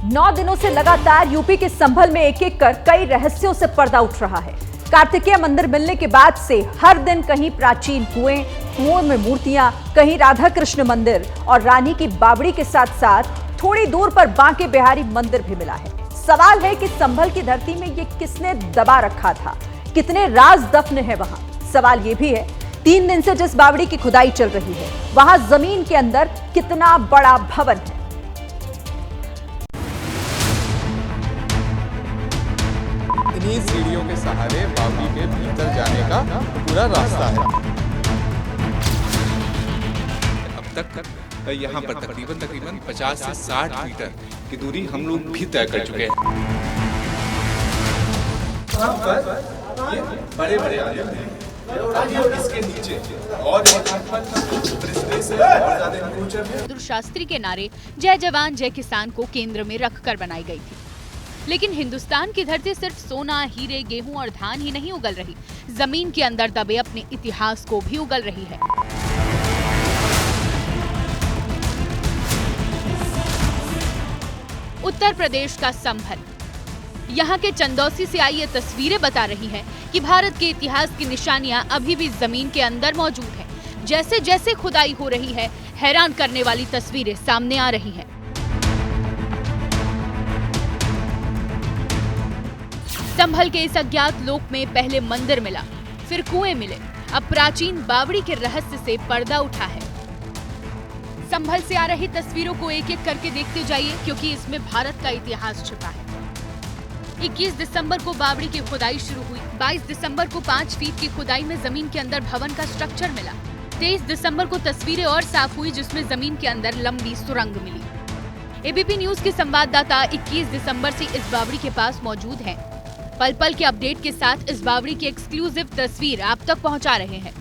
9 दिनों से लगातार यूपी के संभल में एक एक कर कई रहस्यों से पर्दा उठ रहा है। कार्तिकेय मंदिर मिलने के बाद से हर दिन कहीं प्राचीन कुएं में मूर्तियां, कहीं राधा कृष्ण मंदिर और रानी की बावड़ी के साथ साथ थोड़ी दूर पर बांके बिहारी मंदिर भी मिला है। सवाल है कि संभल की धरती में ये किसने दबा रखा था, कितने राज दफन है वहां। सवाल ये भी है 3 दिन से जिस बावड़ी की खुदाई चल रही है वहां जमीन के अंदर कितना बड़ा भवन है। इन्हीं सीढ़ियों के सहारे बावड़ी के भीतर जाने का पूरा रास्ता है। अब तक यहाँ पर तकरीबन 50 से 60 मीटर की दूरी हम लोग भी तय कर चुके हैं। यहाँ पर ये बड़े-बड़े आलू हैं और इसके नीचे और शास्त्री के नारे जय जवान जय किसान को केंद्र में रखकर बनाई गई थी। लेकिन हिंदुस्तान की धरती सिर्फ सोना, हीरे, गेहूं और धान ही नहीं उगल रही, जमीन के अंदर दबे अपने इतिहास को भी उगल रही है। उत्तर प्रदेश का संभल, यहाँ के चंदौसी से आई ये तस्वीरें बता रही हैं कि भारत के इतिहास की निशानियां अभी भी जमीन के अंदर मौजूद हैं। जैसे जैसे खुदाई हो रही है, हैरान करने वाली तस्वीरें सामने आ रही हैं। संभल के इस अज्ञात लोक में पहले मंदिर मिला, फिर कुएं मिले, अब प्राचीन बावड़ी के रहस्य से पर्दा उठा है। संभल से आ रही तस्वीरों को एक एक करके देखते जाइए, क्योंकि इसमें भारत का इतिहास छिपा है। 21 दिसंबर को बावड़ी की खुदाई शुरू हुई। 22 दिसंबर को 5 फीट की खुदाई में जमीन के अंदर भवन का स्ट्रक्चर मिला। 23 दिसंबर को तस्वीरें और साफ हुई, जिसमें जमीन के अंदर लंबी सुरंग मिली। एबीपी न्यूज के संवाददाता 21 दिसंबर से इस बावड़ी के पास मौजूद हैं। पल पल के अपडेट के साथ इस बावड़ी की एक्सक्लूसिव तस्वीर आप तक पहुंचा रहे हैं।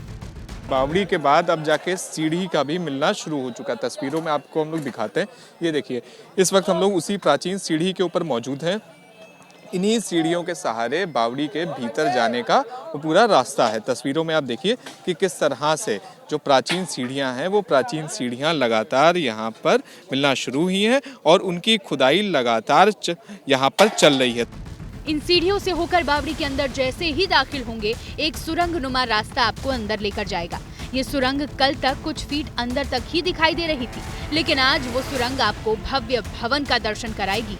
बावड़ी के बाद अब जाके सीढ़ी का भी मिलना शुरू हो चुका है। तस्वीरों में आपको हम लोग दिखाते हैं। ये देखिए, इस वक्त हम लोग उसी प्राचीन सीढ़ी के ऊपर मौजूद हैं। इन्हीं सीढ़ियों के सहारे बावड़ी के भीतर जाने का वो पूरा रास्ता है। तस्वीरों में आप देखिए कि किस तरह से जो प्राचीन सीढ़ियां हैं, वो प्राचीन सीढ़ियां लगातार यहाँ पर मिलना शुरू हुई हैं और उनकी खुदाई लगातार यहाँ पर चल रही है। इन सीढ़ियों से होकर बावड़ी के अंदर जैसे ही दाखिल होंगे, एक सुरंग नुमा रास्ता आपको अंदर लेकर जाएगा। ये सुरंग कल तक कुछ फीट अंदर तक ही दिखाई दे रही थी, लेकिन आज वो सुरंग आपको भव्य भवन का दर्शन कराएगी।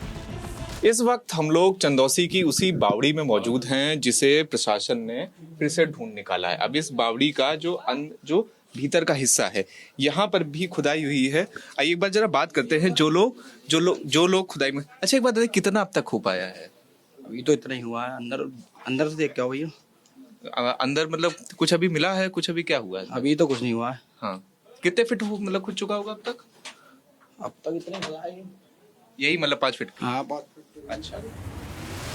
इस वक्त हम लोग चंदौसी की उसी बावड़ी में मौजूद हैं, जिसे प्रशासन ने फिर से ढूंढ निकाला है। अब इस बावड़ी का जो भीतर का हिस्सा है, यहाँ पर भी खुदाई हुई है। आइए एक बार जरा बात करते हैं जो लोग खुदाई में। अच्छा, एक बात बताइए, कितना अब तक हो पाया है? अभी तो इतना ही हुआ है। अंदर से देख क्या हुआ भैया? अंदर मतलब कुछ अभी मिला है, कुछ अभी क्या हुआ है? अभी तो कुछ नहीं हुआ है। हाँ, कितने फीट मतलब खुद चुका होगा अब तक? अब तक इतने हुआ है यही मतलब 5 फीट? हाँ, 5 फीट। अच्छा।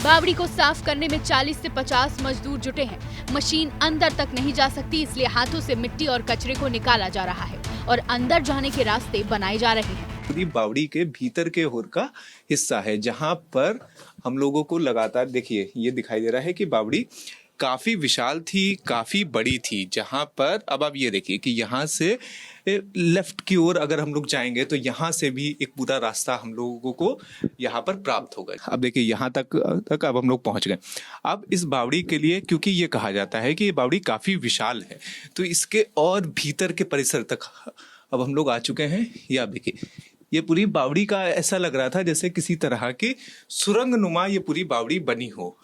बावड़ी को साफ करने में 40 से 50 मजदूर जुटे हैं। मशीन अंदर तक नहीं जा सकती, इसलिए हाथों से मिट्टी और कचरे को निकाला जा रहा है और अंदर जाने के रास्ते बनाए जा रहे हैं। पूरी बावड़ी के भीतर के होर का हिस्सा है, जहां पर हम लोगों को लगातार देखिए ये दिखाई दे रहा है कि बावड़ी काफी विशाल थी, काफी बड़ी थी। जहां पर अब आप ये देखिए कि यहाँ से लेफ्ट की ओर अगर हम लोग जाएंगे तो यहाँ से भी एक पूरा रास्ता हम लोगों को यहाँ पर प्राप्त होगा। अब देखिए यहाँ तक अब हम लोग पहुंच गए। अब इस बावड़ी के लिए, क्योंकि ये कहा जाता है कि ये बावड़ी काफी विशाल है, तो इसके और भीतर के परिसर तक अब हम लोग आ चुके हैं। ये आप देखिए, ये पूरी बावड़ी का ऐसा लग रहा था जैसे किसी तरह की सुरंग नुमा ये पूरी बावड़ी बनी हो।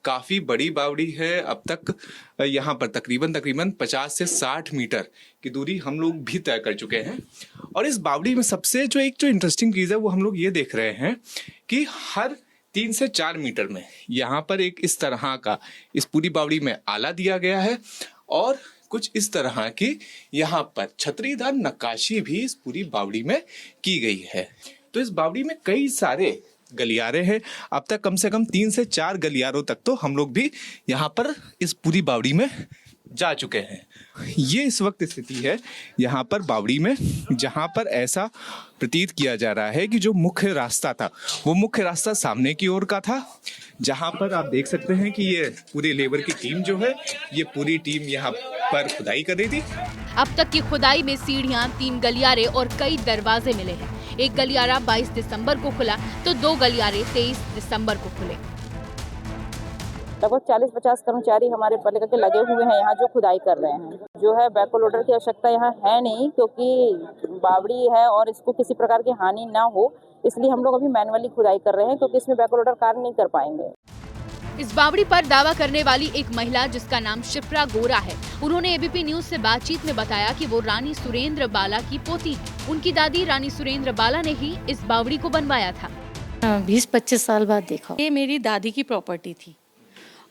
काफी बड़ी बावड़ी है। अब तक यहाँ पर तकरीबन 50 से 60 मीटर की दूरी हम लोग भी तय कर चुके हैं। और इस बावड़ी में सबसे जो इंटरेस्टिंग चीज है वो हम लोग ये देख रहे हैं कि हर 3 से 4 मीटर में यहाँ पर एक इस तरह का इस पूरी बावड़ी में आला दिया गया है और कुछ इस तरह की यहाँ पर छतरीदार नक्काशी भी इस पूरी बावड़ी में की गई है। तो इस बावड़ी में कई सारे गलियारे हैं। अब तक कम से कम 3 से 4 गलियारों तक तो हम लोग भी यहाँ पर इस पूरी बावड़ी में जा चुके हैं। ये इस वक्त स्थिति है यहाँ पर बावड़ी में, जहाँ पर ऐसा प्रतीत किया जा रहा है कि जो मुख्य रास्ता था वो मुख्य रास्ता सामने की ओर का था, जहाँ पर आप देख सकते हैं कि ये पूरी लेबर की टीम जो है ये पूरी टीम यहाँ पर खुदाई कर रही थी। अब तक की खुदाई में सीढ़ियां, 3 गलियारे और कई दरवाजे मिले हैं। एक गलियारा 22 दिसंबर को खुला तो 2 गलियारे 23 दिसंबर को खुले। लगभग 40-50 कर्मचारी हमारे पालिका के लगे हुए हैं यहाँ जो खुदाई कर रहे हैं। जो है बैकहो लोडर की आवश्यकता यहाँ है नहीं, क्योंकि बावड़ी है और इसको किसी प्रकार की हानि ना हो, इसलिए हम लोग अभी मैनुअली खुदाई कर रहे हैं, क्योंकि इसमें बैकहो लोडर कार्य नहीं कर पाएंगे। इस बावड़ी पर दावा करने वाली एक महिला जिसका नाम शिप्रा गोरा है, उन्होंने एबीपी न्यूज से बातचीत में बताया कि वो रानी सुरेंद्र बाला की पोती है। उनकी दादी रानी सुरेंद्र बाला ने ही इस बावड़ी को बनवाया था। 20-25 साल बाद देखा। ये मेरी दादी की प्रॉपर्टी थी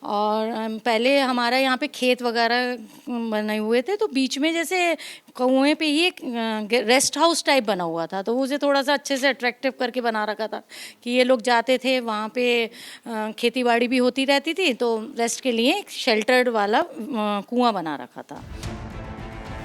और पहले हमारा यहाँ पे खेत वगैरह बने हुए थे, तो बीच में जैसे कुएं पे ही एक रेस्ट हाउस टाइप बना हुआ था, तो उसे थोड़ा सा अच्छे से अट्रैक्टिव करके बना रखा था कि ये लोग जाते थे वहाँ पे, खेती बाड़ी भी होती रहती थी, तो रेस्ट के लिए एक शेल्टर्ड वाला कुआं बना रखा था।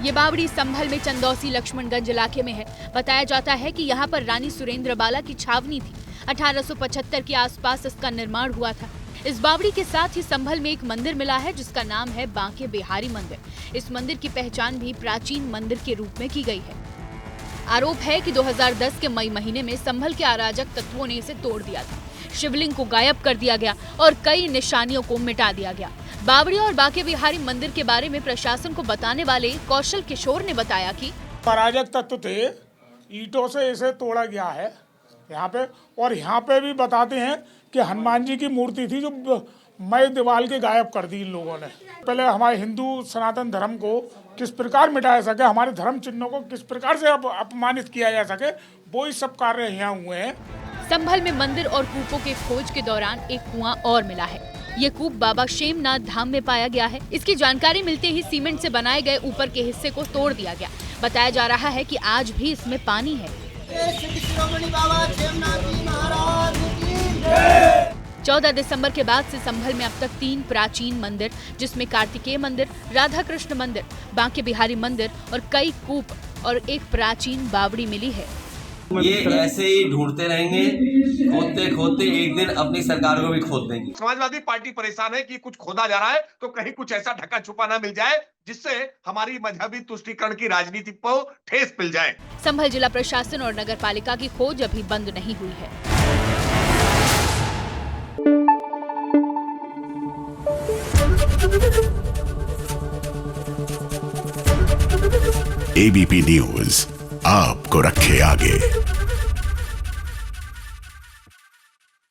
ये बावड़ी संभल में चंदौसी लक्ष्मणगंज इलाके में है। बताया जाता है कि यहाँ पर रानी सुरेंद्र बाला की छावनी थी। 1875 के आसपास इसका निर्माण हुआ था। इस बावड़ी के साथ ही संभल में एक मंदिर मिला है जिसका नाम है बांके बिहारी मंदिर। इस मंदिर की पहचान भी प्राचीन मंदिर के रूप में की गई है। आरोप है कि 2010 के मई महीने में संभल के अराजक तत्वों ने इसे तोड़ दिया था। शिवलिंग को गायब कर दिया गया और कई निशानियों को मिटा दिया गया। बावड़ी और बांके बिहारी मंदिर के बारे में प्रशासन को बताने वाले कौशल किशोर ने बताया कि अराजक तत्व थे, ईंटों से इसे तोड़ा गया है यहाँ पे, और यहाँ पे भी बताते हैं कि हनुमान जी की मूर्ति थी जो मई दीवाल के गायब कर दी इन लोगों ने। पहले हमारे हिंदू सनातन धर्म को किस प्रकार मिटाया सके, हमारे धर्म चिन्हों को किस प्रकार से अपमानित किया जा सके, वो ही सब कार्य यहाँ हुए हैं। संभल में मंदिर और कूपों के खोज के दौरान एक कुआं और मिला है। ये कूप बाबा शेमनाथ धाम में पाया गया है। इसकी जानकारी मिलते ही सीमेंट से बनाए गए ऊपर के हिस्से को तोड़ दिया गया। बताया जा रहा है कि आज भी इसमें पानी है। 14 दिसंबर के बाद से संभल में अब तक 3 प्राचीन मंदिर, जिसमें कार्तिकेय मंदिर, राधा कृष्ण मंदिर, बांके बिहारी मंदिर और कई कूप और एक प्राचीन बावड़ी मिली है। ये ऐसे ही ढूंढते रहेंगे, खोदते खोदते एक दिन अपनी सरकार को भी खोद देंगे। समाजवादी पार्टी परेशान है कि कुछ खोदा जा रहा है तो कहीं कुछ ऐसा ढका छुपा ना मिल जाए जिससे हमारी मजहबी तुष्टीकरण की राजनीति को ठेस मिल जाए। संभल जिला प्रशासन और नगर पालिका की खोज अभी बंद नहीं हुई है। एबीपी न्यूज आपको रखे आगे।